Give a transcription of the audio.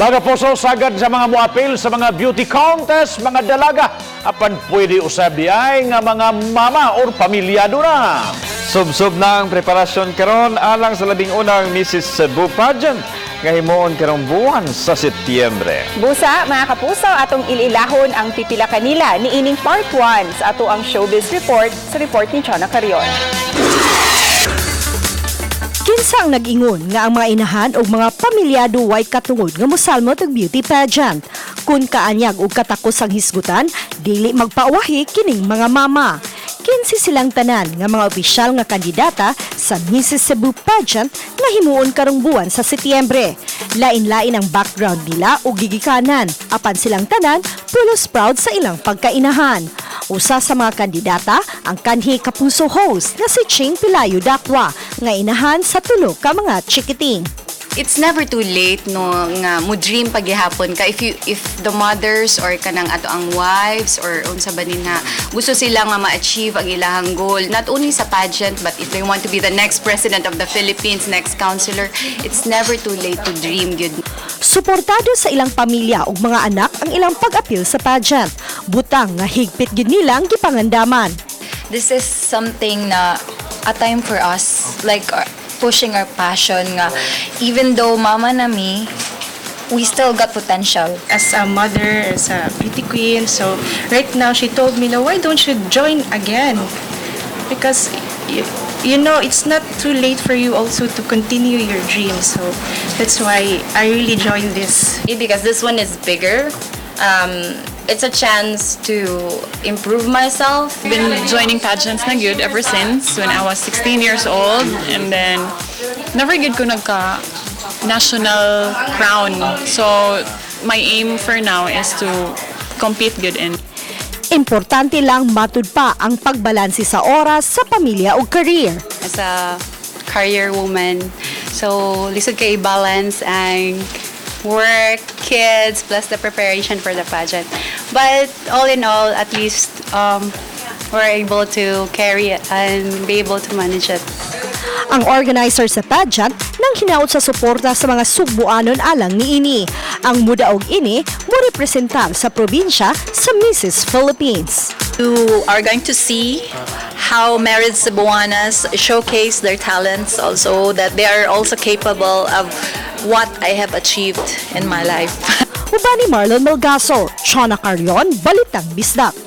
Mga puso sagad sa mga muapil sa mga beauty contest, mga dalaga, apan pwede usabi ay nga mga mama or pamilyado na. Sub-sub na ang preparasyon karon alang sa labing unang Mrs. Cebu Pageant nga himuon karong buwan sa Setyembre. Busa, mga kapuso, atong ililahon ang pipila kanila ni ining part 1 sa ato ang showbiz report sa report ni Chona Carion. Kinsa ang nag-ingon nga ang mga inahan o mga pamilyado way katungod nga mosalmot og beauty pageant. Kung kaanyag og katakos ang hisgutan, dili magpauwahi kining mga mama. Kinsi silang tanan nga mga opisyal nga kandidata sa Mrs. Cebu Pageant nga himuon karong buwan sa Setyembre. Lain-lain ang background nila o gigikanan, apan silang tanan pulos proud sa ilang pagkainahan. Usa sa mga kandidata ang kanhi kapuso host nga si Ching Pilayo Dakwa nga inahan sa tulo ka mga chikiting. It's never too late no nga mo dream paghihapon ka if the mothers or kanang ato ang wives or unsa ba nina gusto sila nga ma-achieve ang ilahang goal not only sa pageant but if they want to be the next president of the Philippines, next councilor, it's never too late to dream good. Suportado sa ilang pamilya ug mga anak ang ilang pag-apil sa pageant. Butang nga higpit gyud nilang gipangandaman. This is something na a time for us, like pushing our passion nga. Even though mama na me, we still got potential. As a mother, as a beauty queen, so right now she told me, no, why don't you join again? Because you know, it's not too late for you also to continue your dreams. So that's why I really joined this. Because this one is bigger. It's a chance to improve myself. Been joining pageants na good ever since when I was 16 years old, and then never good ko nagka national crown. So my aim for now is to compete good in. Importante lang matud pa ang pagbalanse sa oras sa pamilya o career. As a career woman, so lisod kay balance ang work, kids, plus the preparation for the pageant. But all in all, at least we're able to carry it and be able to manage it. Ang organizer sa pageant nang hinaot sa suporta sa mga Sugbuanon alang niini. Ang mudaog ini mo representar sa probinsya sa Mrs. Philippines. You are going to see how married Cebuanas showcase their talents also, that they are also capable of what I have achieved in my life. Ubani Marlon Melgaso, Chona Carion, Balitang Bisdak.